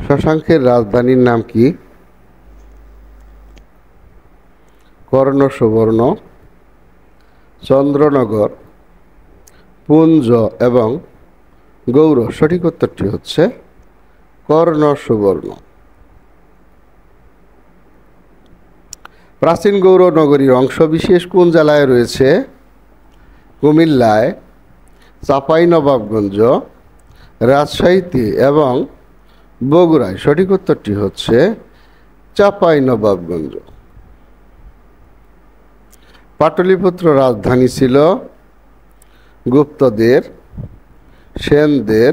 শশাঙ্কের রাজধানীর নাম কি? কর্ণ সুবর্ণ, চন্দ্রনগর, পুঞ্জ এবং গৌড়। সঠিক উত্তরটি হচ্ছে কর্ণ সুবর্ণ। প্রাচীন গৌড় নগরীর অংশবিশেষ কোন জেলায় রয়েছে? কুমিল্লায়, চাঁপাইনবাবগঞ্জ, রাজশাহীতে এবং বগুড়ায়। সঠিক উত্তরটি হচ্ছে চাঁপাইনবাবগঞ্জ। পাটলিপুত্র রাজধানী ছিল গুপ্তদের, সেনদের,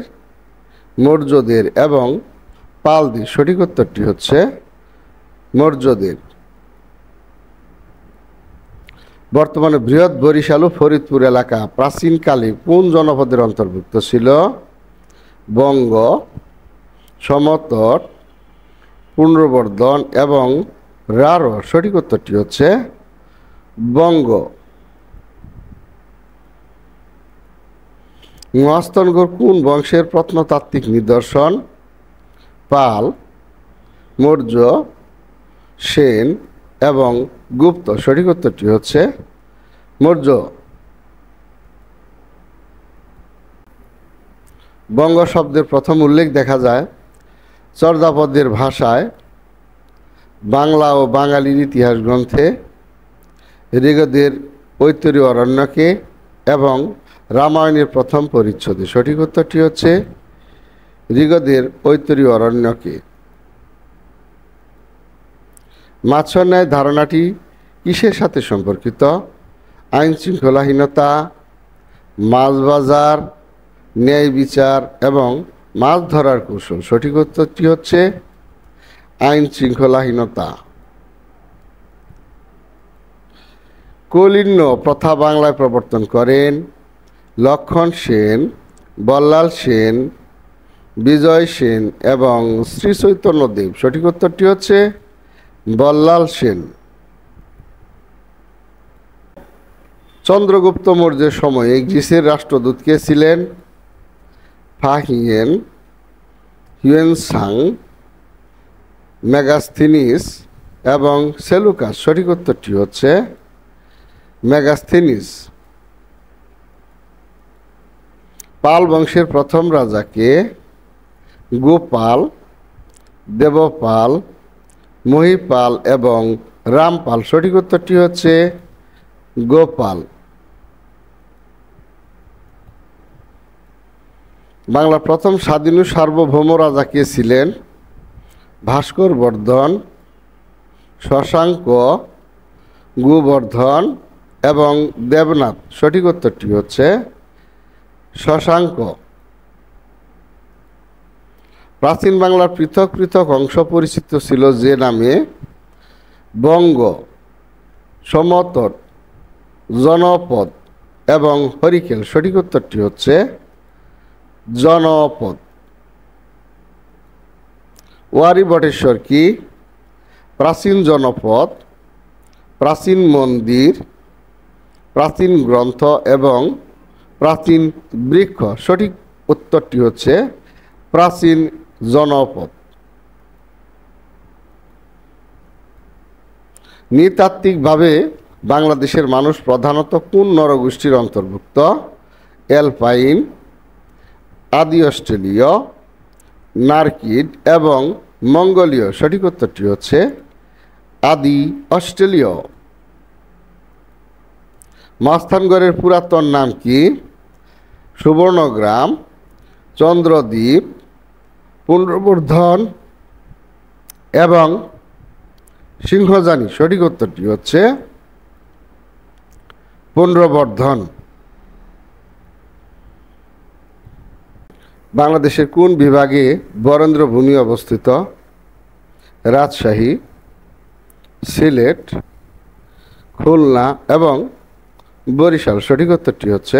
মৌর্যদের এবং পালদের। সঠিক উত্তরটি হচ্ছে মৌর্যদের। বর্তমানে বৃহৎ বরিশাল ও ফরিদপুর এলাকা প্রাচীনকালে কোন জনপদের অন্তর্ভুক্ত ছিল? বঙ্গ, সমতট, পুনর্বর্ধন এবং রাঢ়। সঠিক উত্তরটি হচ্ছে বঙ্গ। মহাস্থানগড় কোন বংশের প্রত্নতাত্ত্বিক নিদর্শন? পাল, মৌর্য, সেন এবং গুপ্ত। সঠিক উত্তরটি হচ্ছে মৌর্য। বঙ্গ শব্দের প্রথম উল্লেখ দেখা যায় চর্যাপদের ভাষায়, বাংলা ও বাঙালির ইতিহাস গ্রন্থে, ঋগ্বেদের ঐতরীয় অরণ্যকে এবং রামায়ণের প্রথম পরিচ্ছদে। সঠিক উত্তরটি হচ্ছে ঋগ্বেদের ঐতরীয় অরণ্যকে। মাছর ন্যায় ধারণাটি কিসের সাথে সম্পর্কিত? আইন শৃঙ্খলাহীনতা, মাছ বাজার, ন্যায় বিচার এবং মাছ ধরার কৌশল। সঠিক উত্তরটি হচ্ছে আইন শৃঙ্খলাহীনতা। কলিন্য প্রথা বাংলায় প্রবর্তন করেন লক্ষণ সেন, বল্লাল সেন, বিজয় সেন এবং শ্রী চৈতন্যদেব। সঠিক উত্তরটি হচ্ছে বল্লাল সেন। চন্দ্রগুপ্ত মৌর্যের সময়ে গ্রিসের রাষ্ট্রদূত কে ছিলেন? ফাহিয়েন, হিউয়েনসাং, মেগাস্থিনিস এবং সেলুকাস। সঠিক উত্তরটি হচ্ছে মেগাস্থিনিস। পাল বংশের প্রথম রাজা কে? গোপাল, দেবপাল, মহিপাল এবং রামপাল। সঠিক উত্তরটি হচ্ছে গোপাল। বাংলার প্রথম স্বাধীন সার্বভৌম রাজা কে ছিলেন? ভাস্কর বর্ধন, শশাঙ্ক, গোবর্ধন এবং দেবনাথ। সঠিক উত্তরটি হচ্ছে শশাঙ্ক। প্রাচীন বাংলার পৃথক পৃথক অংশ পরিচিত ছিল যে নামে? বঙ্গ, সমতট, জনপদ এবং হরিকেল। সঠিক উত্তরটি হচ্ছে জনপদ। ওয়ারী বটেশ্বর কি? প্রাচীন জনপদ, প্রাচীন মন্দির, প্রাচীন গ্রন্থ এবং প্রাচীন বৃক্ষ। সঠিক উত্তরটি হচ্ছে প্রাচীন জনপদ। নৃতাত্ত্বিকভাবে বাংলাদেশের মানুষ প্রধানত কোন নরগোষ্ঠীর অন্তর্ভুক্ত? অ্যালপাইন, আদি অস্ট্রেলীয়, নার্কিড এবং মঙ্গোলীয়। সঠিক উত্তরটি হচ্ছে আদি অস্ট্রেলীয়। মহাস্থানগড়ের পুরাতন নাম কি? সুবর্ণগ্রাম, চন্দ্রদ্বীপ, পুনর্বর্ধন এবং সিংহজানি। সঠিক উত্তরটি হচ্ছে পুনর্বর্ধন। বাংলাদেশের কোন বিভাগে বরেন্দ্র ভূমি অবস্থিত? রাজশাহী, সিলেট, খুলনা এবং বরিশাল। সঠিক উত্তরটি হচ্ছে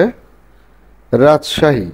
রাজশাহী।